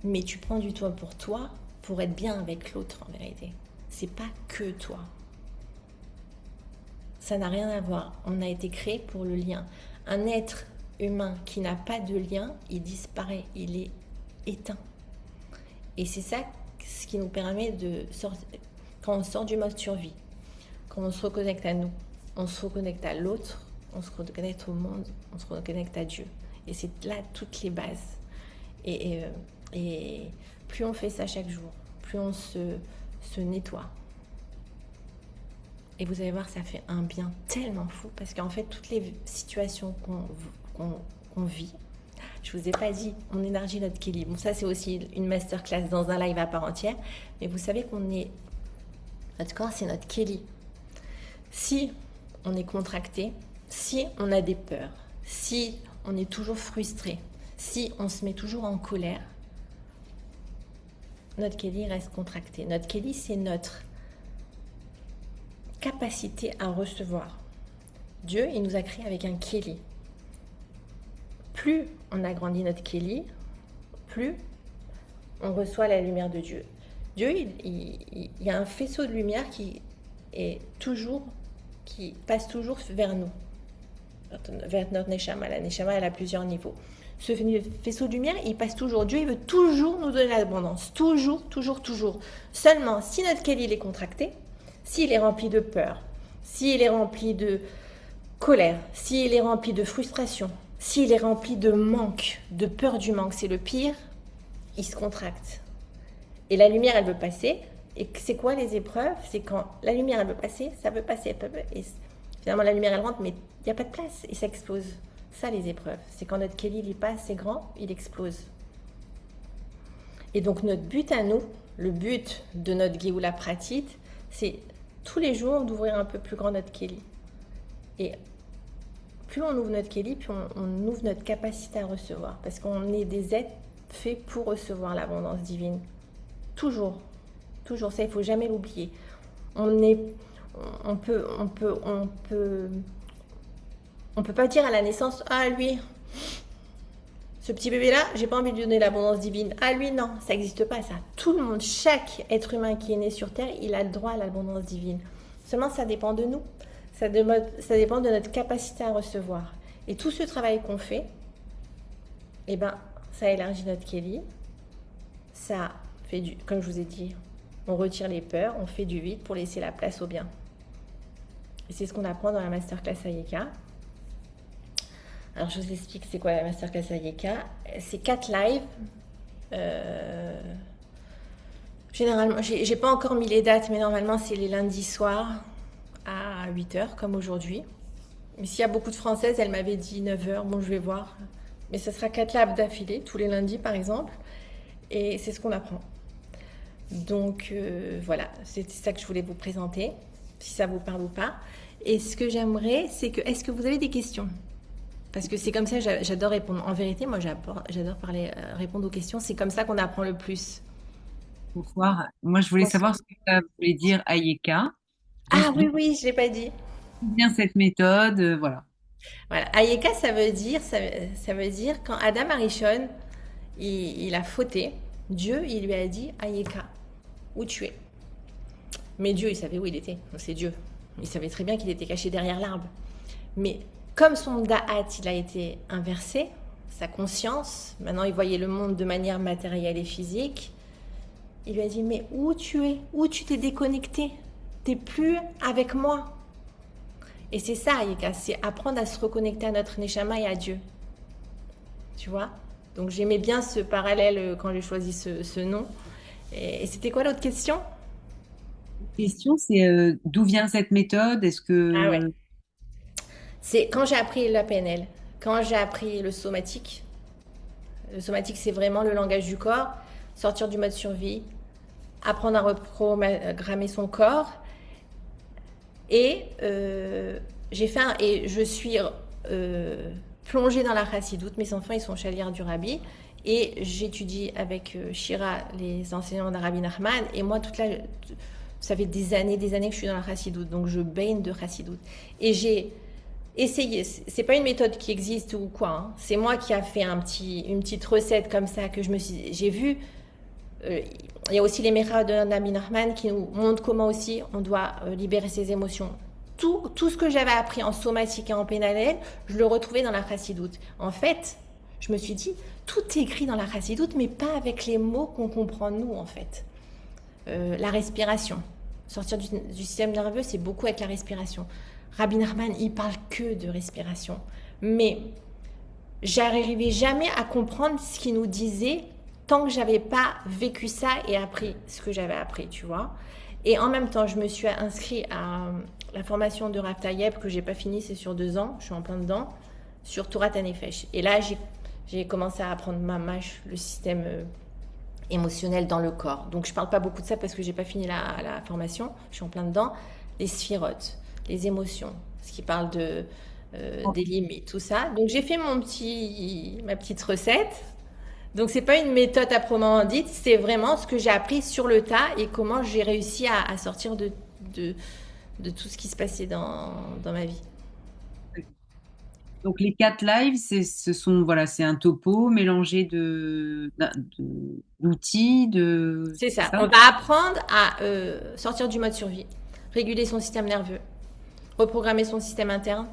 mais tu prends du temps pour toi, pour être bien avec l'autre en vérité. C'est pas que toi. Ça n'a rien à voir. On a été créé pour le lien. Un être humain qui n'a pas de lien, il disparaît, il est éteint. Et c'est ça ce qui nous permet de sortir, quand on sort du mode survie, quand on se reconnecte à nous, on se reconnecte à l'autre, on se reconnecte au monde, on se reconnecte à Dieu. Et c'est là toutes les bases. Et plus on fait ça chaque jour, plus on se nettoie. Et vous allez voir, ça fait un bien tellement fou, parce qu'en fait, toutes les situations qu'on vit, je vous ai pas dit, mon énergie, notre Kelly. Bon, ça, c'est aussi une masterclass dans un live à part entière. Mais vous savez notre corps, c'est notre Kelly. Si on est contracté, si on a des peurs, si on est toujours frustré, si on se met toujours en colère, notre Kelly reste contracté. Notre Kelly, c'est notre capacité à recevoir. Dieu, il nous a créé avec un Kelly. Plus on agrandit notre Kelly, plus on reçoit la lumière de Dieu. Dieu, il y a un faisceau de lumière qui passe toujours vers nous, vers notre Neshama. La Neshama, elle a plusieurs niveaux. Ce faisceau de lumière, il passe toujours. Dieu, il veut toujours nous donner l'abondance. Toujours, toujours, toujours. Seulement, si notre Kelly il est contracté, s'il est rempli de peur, s'il est rempli de colère, s'il est rempli de frustration, s'il est rempli de manque, de peur du manque, c'est le pire, il se contracte. Et la lumière, elle veut passer, Et c'est quoi les épreuves? C'est quand la lumière, elle veut passer, ça veut passer, elle peut, et finalement la lumière, elle rentre, mais il n'y a pas de place et ça explose. Ça, les épreuves. C'est quand notre Kelly, il est pas assez grand, il explose. Et donc notre but à nous, le but de notre Géoula Pratit, c'est tous les jours d'ouvrir un peu plus grand notre Kelly. Et plus on ouvre notre Kelly, plus on ouvre notre capacité à recevoir. Parce qu'on est des êtres faits pour recevoir l'abondance divine. Toujours. Toujours. Ça, il ne faut jamais l'oublier. On peut pas dire à la naissance, ah lui, ce petit bébé-là, j'ai pas envie de lui donner l'abondance divine. Ah lui, non, ça n'existe pas ça. Tout le monde, chaque être humain qui est né sur Terre, il a le droit à l'abondance divine. Seulement, ça dépend de nous. Ça dépend de notre capacité à recevoir. Et tout ce travail qu'on fait, eh ben, ça élargit notre Kelly. Ça fait comme je vous ai dit, on retire les peurs, on fait du vide pour laisser la place au bien. Et c'est ce qu'on apprend dans la masterclass Ayeka. Alors je vous explique c'est quoi la masterclass Ayeka. C'est 4 lives. Généralement, j'ai pas encore mis les dates, mais normalement c'est les lundis soirs à 8h comme aujourd'hui. Mais s'il y a beaucoup de Françaises, elles m'avaient dit 9h, bon je vais voir. Mais ce sera 4 lives d'affilée, tous les lundis par exemple. Et c'est ce qu'on apprend. Donc voilà, c'était ça que je voulais vous présenter, si ça vous parle ou pas. Et ce que j'aimerais, c'est que, est-ce que vous avez des questions? Parce que c'est comme ça, j'adore répondre. En vérité, moi j'adore parler, répondre aux questions. C'est comme ça qu'on apprend le plus. Bonsoir. Moi, je voulais Bonsoir. savoir ce que ça voulait dire Ayeka. Ah D'où oui, oui, je ne l'ai pas dit. vient cette méthode, voilà. Voilà. Ayeka, ça veut dire quand Adam Arishon, il a fauté, Dieu, il lui a dit Ayeka, où tu es. Mais Dieu, il savait où il était. C'est Dieu. Il savait très bien qu'il était caché derrière l'arbre. Mais comme son da'at, il a été inversé, sa conscience, maintenant il voyait le monde de manière matérielle et physique, il lui a dit, mais où tu es? Où tu t'es déconnecté? T'es plus avec moi. Et c'est ça, Ayeka, c'est apprendre à se reconnecter à notre Neshama et à Dieu. Tu vois? Donc j'aimais bien ce parallèle quand j'ai choisi ce nom. Et c'était quoi l'autre question? Question, c'est d'où vient cette méthode? Est-ce Ah ouais. que C'est quand j'ai appris la PNL, quand j'ai appris le somatique c'est vraiment le langage du corps, sortir du mode survie, apprendre à reprogrammer son corps. Et et je suis plongée dans la chassidoute. Mes enfants, ils sont chalières du Rabbi. Et j'étudie avec Shira les enseignements d'Arabi Nachman. Et moi, ça fait des années que je suis dans la chassidoute. Donc, je baigne de chassidoute. Et j'ai essayé. C'est pas une méthode qui existe ou quoi. Hein. C'est moi qui a fait une petite recette comme ça que j'ai vu. Il y a aussi les Mechas de Nabi Nachman qui nous montrent comment aussi on doit libérer ses émotions. Tout ce que j'avais appris en somatique et en pénalène, je le retrouvais dans la chassidoute. En fait, je me suis dit, tout est écrit dans la chassidoute, mais pas avec les mots qu'on comprend nous, en fait. La respiration. Sortir du système nerveux, c'est beaucoup avec la respiration. Rabbi Nachman, il parle que de respiration. Mais j'arrivais jamais à comprendre ce qu'il nous disait tant que j'avais pas vécu ça et appris ce que j'avais appris, tu vois. Et en même temps, je me suis inscrite à la formation de Rav Tayeb que j'ai pas fini, c'est sur 2 ans, je suis en plein dedans, sur Torah Tanefesh. Et là, j'ai commencé à apprendre mamash, le système émotionnel dans le corps. Donc je parle pas beaucoup de ça parce que j'ai pas fini la formation, je suis en plein dedans. Les sphirotes, les émotions, ce qui parle des limites, tout ça. Donc j'ai fait ma petite recette. Donc c'est pas une méthode à proprement dite, c'est vraiment ce que j'ai appris sur le tas et comment j'ai réussi à sortir de tout ce qui se passait dans ma vie. donc les 4 lives, ce sont voilà, c'est un topo mélangé d'outils, C'est c'est ça. ça? On va apprendre à sortir du mode survie, réguler son système nerveux, reprogrammer son système interne,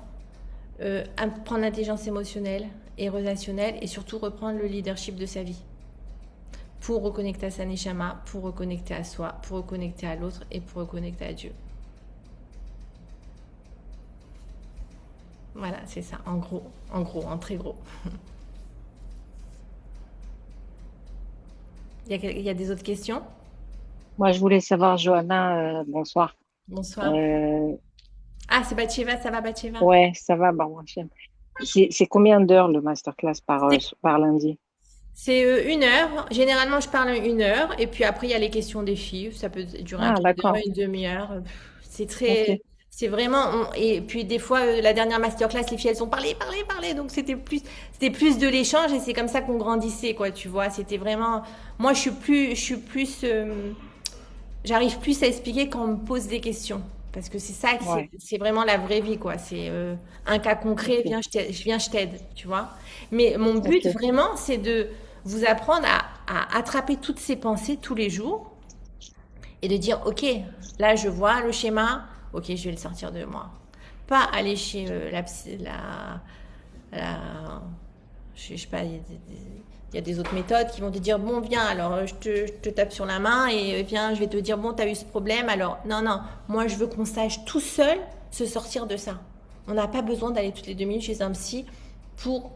apprendre l'intelligence émotionnelle et relationnelle et surtout reprendre le leadership de sa vie pour reconnecter à sa neshama, pour reconnecter à soi, pour reconnecter à l'autre et pour reconnecter à Dieu. Voilà, c'est ça, en très gros. Il y a des autres questions? Moi, je voulais savoir, Johanna, bonsoir. Bonsoir. Euh, Ah, c'est Batcheva, ça va Batcheva? ouais, ça va, bah, moi, c'est combien d'heures le masterclass C'est par lundi? c'est, 1 heure. Généralement, je parle 1 heure. Et puis après, il y a les questions des filles. Ça peut durer un Ah, quart d'heure, d'accord. une demi-heure. C'est très. Ok. C'est vraiment. Et puis des fois, la dernière masterclass, les filles, elles ont parlé, parlé, parlé. Donc c'était plus de l'échange et c'est comme ça qu'on grandissait, quoi, tu vois. C'était vraiment. Moi, je suis plus. J'arrive plus à expliquer quand on me pose des questions. Parce que c'est ça, Ouais. c'est vraiment la vraie vie, quoi. C'est un cas concret, Ok. viens, je t'aide, tu vois. Mais mon but, Ok. vraiment, c'est de vous apprendre à attraper toutes ces pensées tous les jours et de dire, OK, là, je vois le schéma, OK, je vais le sortir de moi. Pas aller chez la je sais pas, il y a des autres méthodes qui vont te dire, bon, viens, alors je te tape sur la main et viens, je vais te dire, bon, tu as eu ce problème. Alors, non, non, moi, je veux qu'on sache tout seul se sortir de ça. On n'a pas besoin d'aller toutes les 2 minutes chez un psy pour,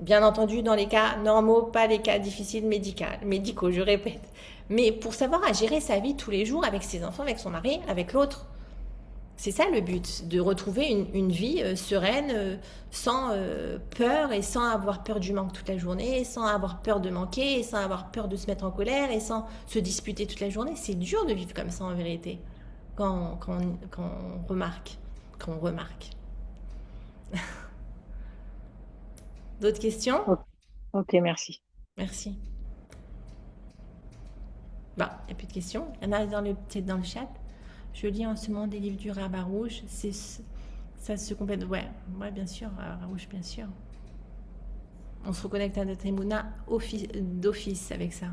bien entendu, dans les cas normaux, pas les cas difficiles médicaux, je répète. Mais pour savoir à gérer sa vie tous les jours avec ses enfants, avec son mari, avec l'autre. C'est ça le but, de retrouver une vie sereine, sans peur et sans avoir peur du manque toute la journée, sans avoir peur de manquer, et sans avoir peur de se mettre en colère et sans se disputer toute la journée. C'est dur de vivre comme ça en vérité, quand on remarque. Quand on remarque. D'autres questions? Ok, ok, merci. Merci. Bah, il n'y a plus de questions. Il y en a peut-être dans le chat. Je lis en ce moment des livres du Rabat Rouge. Ça se complète. Ouais, ouais, bien sûr, Rabat Rouge, bien sûr. On se reconnecte à notre Emouna d'office avec ça.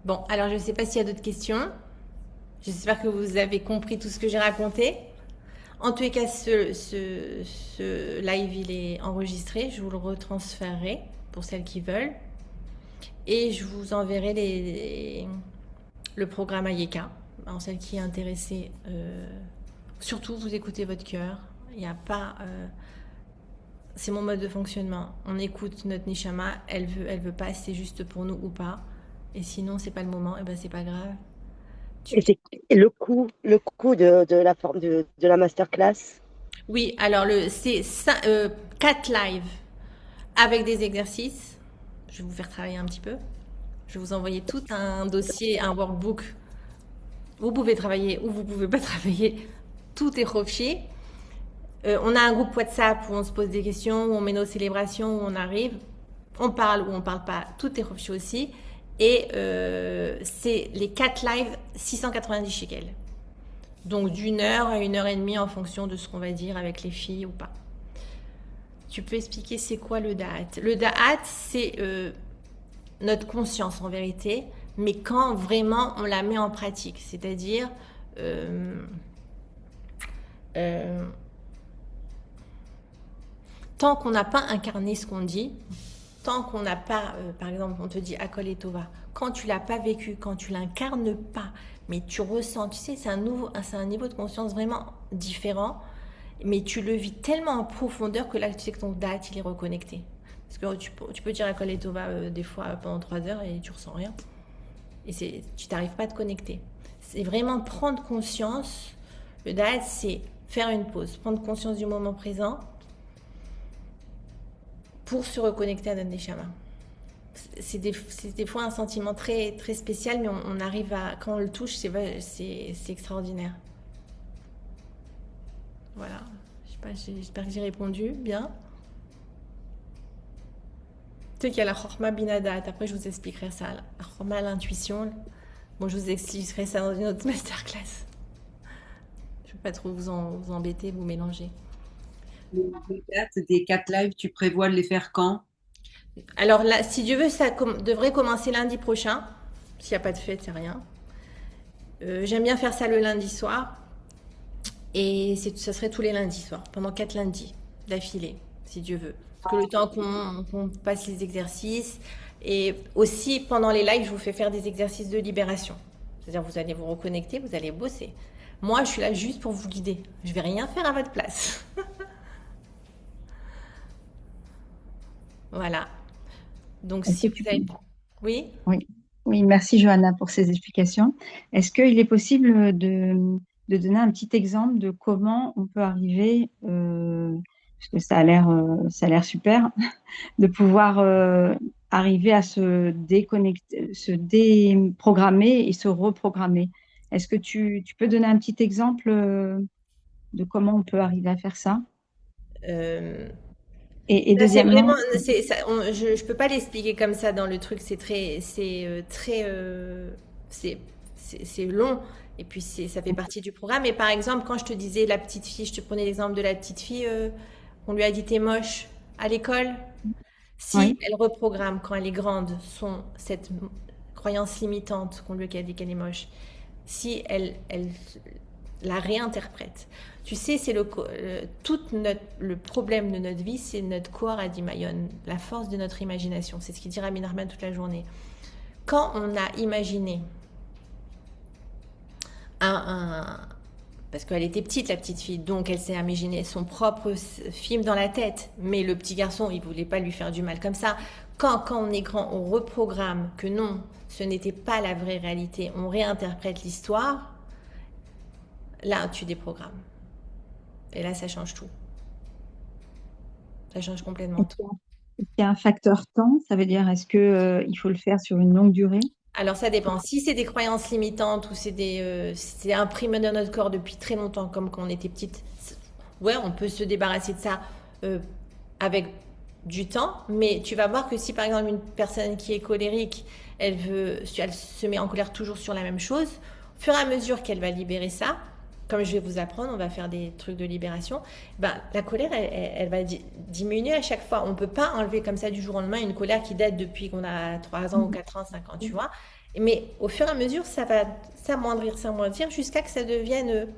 Bon, alors je ne sais pas s'il y a d'autres questions. J'espère que vous avez compris tout ce que j'ai raconté. En tous les cas, ce live, il est enregistré. Je vous le retransférerai pour celles qui veulent. Et je vous enverrai le programme Ayeka. Alors, celle qui est intéressée, surtout, vous écoutez votre cœur. Il n'y a pas... c'est mon mode de fonctionnement. On écoute notre Nishama, elle veut pas, c'est juste pour nous ou pas. Et sinon, c'est pas le moment, et ben c'est pas grave. Et Tu... c'est et le coût de la forme de la masterclass. Oui, alors c'est 4 lives avec des exercices. Je vais vous faire travailler un petit peu. Je vais vous envoyer tout un dossier, un workbook. Vous pouvez travailler ou vous pouvez pas travailler. Tout est refié. On a un groupe WhatsApp où on se pose des questions, où on met nos célébrations, où on arrive. On parle ou on parle pas. Tout est refié aussi. Et c'est les 4 lives 690 shekels. Donc d'1 heure à 1 heure et demie en fonction de ce qu'on va dire avec les filles ou pas. Tu peux expliquer c'est quoi le Da'at? Le Da'at, c'est notre conscience en vérité, mais quand vraiment on la met en pratique. C'est-à-dire, euh, euh, tant qu'on n'a pas incarné ce qu'on dit, tant qu'on n'a pas, par exemple, on te dit Akol et Tova, quand tu l'as pas vécu, quand tu l'incarnes pas, mais tu ressens, tu sais, c'est un niveau de conscience vraiment différent, mais tu le vis tellement en profondeur que là, tu sais que ton date, il est reconnecté. Parce que tu peux dire Akol et Tova des fois pendant 3 heures et tu ressens rien. Et tu t'arrives pas à te connecter. C'est vraiment prendre conscience. Le date, c'est faire une pause, prendre conscience du moment présent pour se reconnecter à notre Neshama. C'est des fois un sentiment très, très spécial, mais on arrive à. Quand on le touche, c'est extraordinaire. Voilà. Je sais pas, j'espère que j'ai répondu bien. Tu sais qu'il y a la Chorma Binadat. Après, je vous expliquerai ça. La Chorma, l'intuition. Bon, je vous expliquerai ça dans une autre masterclass. Je ne veux pas trop vous embêter, vous mélanger. Les dates des 4 lives, tu prévois de les faire quand? Alors là, si Dieu veut, ça devrait commencer lundi prochain. S'il n'y a pas de fête, c'est rien. J'aime bien faire ça le lundi soir. Et ça serait tous les lundis soirs, pendant 4 lundis d'affilée, si Dieu veut. Parce que le temps qu'on passe les exercices. Et aussi, pendant les lives, je vous fais faire des exercices de libération. C'est-à-dire, vous allez vous reconnecter, vous allez bosser. Moi, je suis là juste pour vous guider. Je vais rien faire à votre place. Voilà. Donc, Est-ce si que vous tu peux... avez... Oui? Oui, oui, merci Johanna pour ces explications. Est-ce qu'il est possible de donner un petit exemple de comment on peut arriver, parce que ça a l'air super, de pouvoir arriver à se déconnecter, se déprogrammer et se reprogrammer. Est-ce que tu peux donner un petit exemple de comment on peut arriver à faire ça? Euh, Et Ça, c'est vraiment, deuxièmement, je peux pas l'expliquer comme ça dans le truc. C'est c'est long. Et puis ça fait partie du programme. Et par exemple, quand je te disais la petite fille, je te prenais l'exemple de la petite fille, on lui a dit t'es moche à l'école. Si oui, elle reprogramme quand elle est grande cette croyance limitante qu'on lui a dit qu'elle est moche, si elle la réinterprète. Tu sais, c'est le problème de notre vie, c'est notre corps, a dit Mayon, la force de notre imagination. C'est ce qu'il dit Rabbi Nachman toute la journée. Quand on a imaginé un parce qu'elle était petite, la petite fille, donc elle s'est imaginé son propre film dans la tête. Mais le petit garçon, il voulait pas lui faire du mal comme ça. Quand on est grand, on reprogramme que non, ce n'était pas la vraie réalité. On réinterprète l'histoire. Là, tu déprogrammes. Et là, ça change tout. Ça change complètement tout. est-ce qu'il y a un facteur temps? Ça veut dire, est-ce que, il faut le faire sur une longue durée? Alors ça dépend. Si c'est des croyances limitantes ou c'est imprimé dans notre corps depuis très longtemps, comme quand on était petite, ouais, on peut se débarrasser de ça euh, avec du temps. Mais tu vas voir que si par exemple une personne qui est colérique, si elle se met en colère toujours sur la même chose, au fur et à mesure qu'elle va libérer ça, comme je vais vous apprendre, on va faire des trucs de libération, ben, la colère, elle va diminuer à chaque fois. On ne peut pas enlever comme ça du jour au lendemain une colère qui date depuis qu'on a 3 ans ou 4 ans, 5 ans, tu vois. Mais au fur et à mesure, ça va s'amoindrir jusqu'à que ça devienne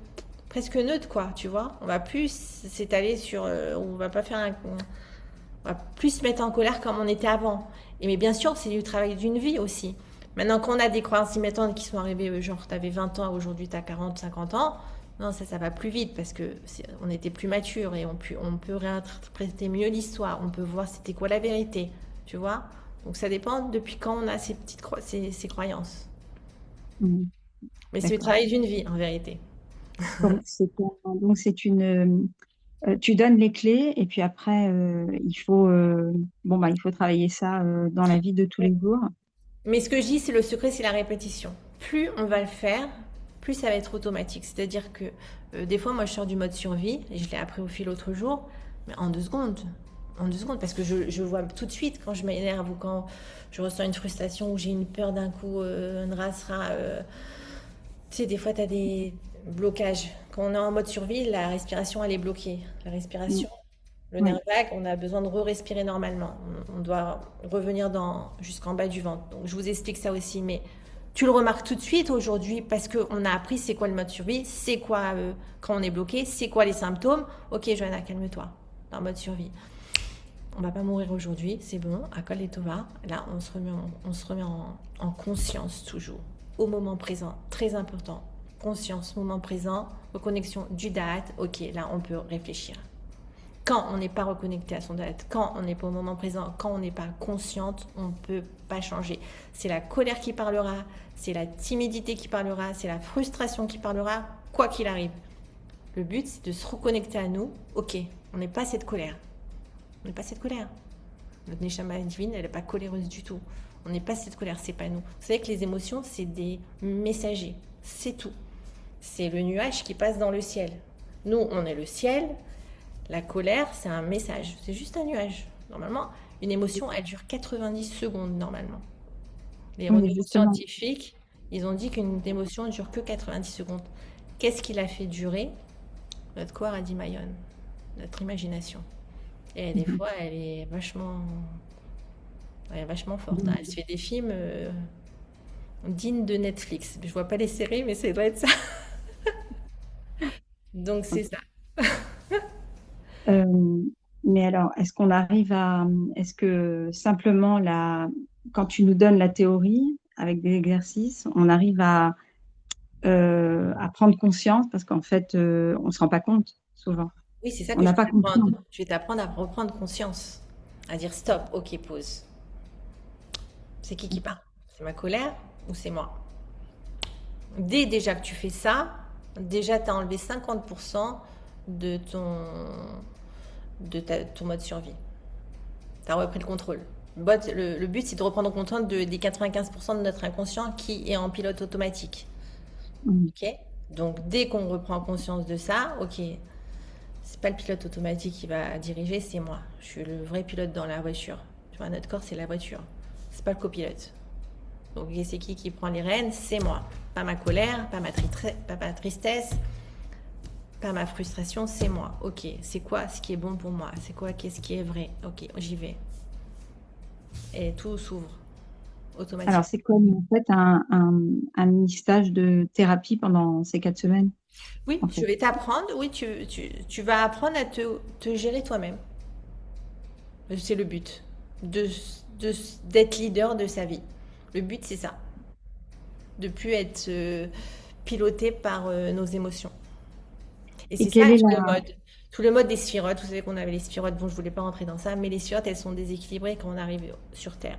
presque neutre, quoi, tu vois. On va plus s'étaler sur... on va pas faire on va plus se mettre en colère comme on était avant. Mais bien sûr, c'est du travail d'une vie aussi. Maintenant qu'on a des croyances limitantes qui sont arrivées, genre tu avais 20 ans, aujourd'hui tu as 40, 50 ans, non, ça va plus vite parce que on était plus mature et on peut réinterpréter mieux l'histoire, on peut voir c'était quoi la vérité, tu vois. Donc ça dépend depuis quand on a ces croyances. Mhm. Mais c'est le D'accord. travail d'une vie en vérité. Donc c'est une, tu donnes les clés et puis après, bon, bah, il faut travailler ça dans la vie de tous les jours. Mais ce que je dis, c'est le secret, c'est la répétition. Plus on va le faire, plus ça va être automatique. C'est-à-dire que des fois, moi, je sors du mode survie, et je l'ai appris au fil l'autre jour, mais en 2 secondes. En 2 secondes, parce que je vois tout de suite quand je m'énerve ou quand je ressens une frustration ou j'ai une peur d'un coup, une rasera. Tu sais, des fois, tu as des blocages. Quand on est en mode survie, la respiration, elle est bloquée. La Mm. respiration, le nerf Oui. vague, on a besoin de re-respirer normalement. On doit revenir jusqu'en bas du ventre. Donc, je vous explique ça aussi. Mais tu le remarques tout de suite aujourd'hui parce qu'on a appris c'est quoi le mode survie, c'est quoi quand on est bloqué, c'est quoi les symptômes. Ok, Johanna, calme-toi. Dans le mode survie. On va pas mourir aujourd'hui, c'est bon, à Kol et Tova. Là, on se remet en conscience toujours, au moment présent, très important. Conscience, moment présent, reconnexion du date. Ok, là, on peut réfléchir. Quand on n'est pas reconnecté à son date, quand on n'est pas au moment présent, quand on n'est pas consciente, on ne peut pas changer. C'est la colère qui parlera, c'est la timidité qui parlera, c'est la frustration qui parlera, quoi qu'il arrive. Le but, c'est de se reconnecter à nous. Ok, on n'est pas cette colère. On n'est pas cette colère. Notre Neshama divine, elle n'est pas coléreuse du tout. On n'est pas cette colère, c'est pas nous. Vous savez que les émotions, c'est des messagers. C'est tout. C'est le nuage qui passe dans le ciel. Nous, on est le ciel. La colère, c'est un message. C'est juste un nuage. Normalement, une émotion, elle dure 90 secondes, normalement. Les Oui, mais justement, neuroscientifiques, ils ont dit qu'une émotion ne dure que 90 secondes. Qu'est-ce qui l'a fait durer? Notre corps a dit Mayon, notre imagination. Et des fois, elle est vachement forte, hein. Elle se fait des films dignes de Netflix. Je vois pas les séries, mais ça doit être ça. Donc c'est ça. Euh, mais alors, est-ce que simplement quand tu nous donnes la théorie avec des exercices, on arrive à prendre conscience parce qu'en fait, on se rend pas compte souvent. Oui, c'est ça On que je n'a vais pas conscience. t'apprendre. Je vais t'apprendre à reprendre conscience, à dire stop, ok, pause. C'est qui parle? C'est ma colère ou c'est moi? Dès déjà que tu fais ça, déjà tu as enlevé 50% de ton mode survie. Tu as repris le contrôle. Le but, c'est de reprendre le contrôle des 95% de notre inconscient qui est en pilote automatique. Mhm. Ok. Donc, dès qu'on reprend conscience de ça, ok, c'est pas le pilote automatique qui va diriger, c'est moi. Je suis le vrai pilote dans la voiture. Tu vois, notre corps, c'est la voiture. C'est pas le copilote. Donc, c'est qui prend les rênes? C'est moi. Pas ma colère, pas ma tristesse, pas ma frustration, c'est moi. Ok, c'est quoi ce qui est bon pour moi? C'est quoi qu'est-ce qui est vrai? Ok, j'y vais. Et tout s'ouvre automatiquement. Alors, c'est comme en fait un mini-stage de thérapie pendant ces 4 semaines, Oui, en je fait. vais t'apprendre. Oui, tu vas apprendre à te gérer toi-même. C'est le but. De, d'être leader de sa vie. Le but, c'est ça. De plus être piloté par nos émotions. Et Et c'est ça quelle est tout la... le mode. Tout le mode des sphirotes. Vous savez qu'on avait les sphirotes. Bon, je voulais pas rentrer dans ça, mais les sphirotes, elles sont déséquilibrées quand on arrive sur Terre.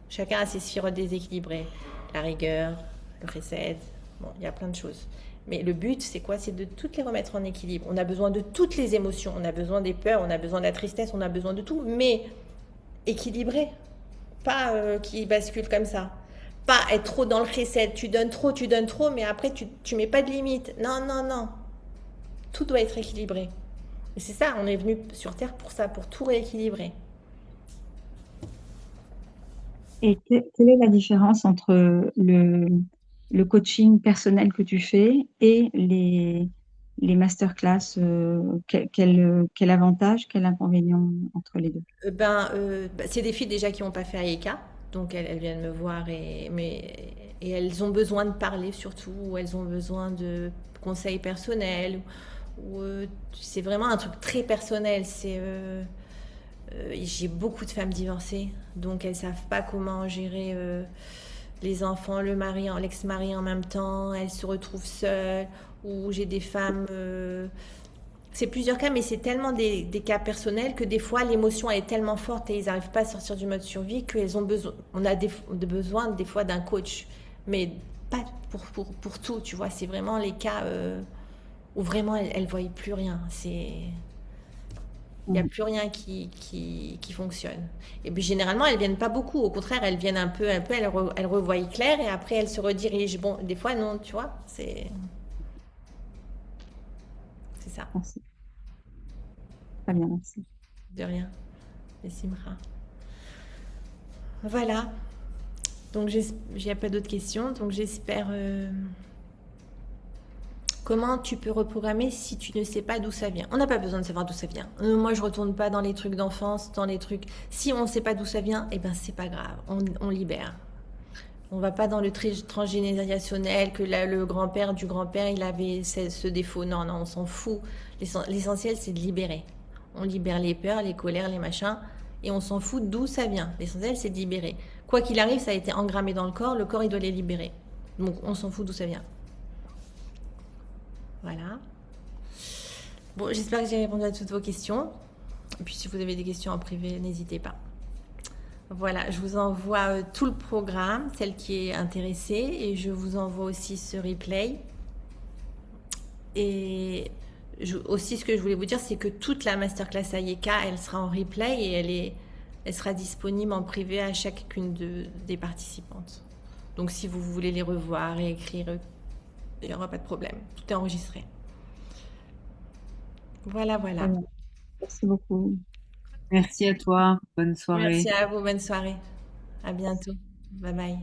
Chacun a ses sphirotes déséquilibrées. La rigueur, le recède. Bon, il y a plein de choses. Mais le but, c'est quoi? C'est de toutes les remettre en équilibre. On a besoin de toutes les émotions. On a besoin des peurs, on a besoin de la tristesse, on a besoin de tout. Mais équilibré. Pas qui bascule comme ça. Pas être trop dans le recette. Tu donnes trop, mais après, tu mets pas de limite. Non, non, non. Tout doit être équilibré. Et c'est ça, on est venu sur Terre pour ça, pour tout rééquilibrer. Et quelle est la différence entre le coaching personnel que tu fais et les masterclass? Quel avantage, quel inconvénient entre les deux? C'est des filles déjà qui n'ont pas fait AEK, donc elles viennent me voir et elles ont besoin de parler surtout, ou elles ont besoin de conseils personnels, c'est vraiment un truc très personnel. J'ai beaucoup de femmes divorcées, donc elles savent pas comment gérer les enfants, l'ex-mari en même temps. Elles se retrouvent seules. Ou j'ai des femmes. C'est plusieurs cas, mais c'est tellement des cas personnels que des fois l'émotion est tellement forte et ils n'arrivent pas à sortir du mode survie qu'elles ont besoin. On a besoin des fois d'un coach, mais pas pour tout, tu vois. C'est vraiment les cas où vraiment elles ne voient plus rien. Il n'y a plus rien qui fonctionne. Et puis généralement, elles viennent pas beaucoup. Au contraire, elles viennent un peu, elles revoient clair et après elles se redirigent. Bon, des fois, non, tu vois, c'est ça. Merci. Très bien, merci. De rien. Les Simra. Voilà. Donc, il n'y a pas d'autres questions. Donc, j'espère. Comment tu peux reprogrammer si tu ne sais pas d'où ça vient? On n'a pas besoin de savoir d'où ça vient. Moi, je retourne pas dans les trucs d'enfance, dans les trucs. Si on ne sait pas d'où ça vient, eh ben c'est pas grave. On libère. On va pas dans le transgénérationnel que le grand-père du grand-père il avait ce défaut. Non, non, on s'en fout. L'essentiel, c'est de libérer. On libère les peurs, les colères, les machins, et on s'en fout d'où ça vient. L'essentiel, c'est de libérer. Quoi qu'il arrive, ça a été engrammé dans le corps il doit les libérer. Donc, on s'en fout d'où ça vient. Voilà. Bon, j'espère que j'ai répondu à toutes vos questions. Et puis, si vous avez des questions en privé, n'hésitez pas. Voilà, je vous envoie tout le programme, celle qui est intéressée, et je vous envoie aussi ce replay. Et aussi, ce que je voulais vous dire, c'est que toute la masterclass Ayeka, elle sera en replay et elle sera disponible en privé à chacune des participantes. Donc, si vous voulez les revoir et écrire, il n'y aura pas de problème. Tout est enregistré. Voilà, voilà. Merci beaucoup. Merci à toi. Bonne soirée. Merci à vous. Bonne soirée. À bientôt. Bye bye.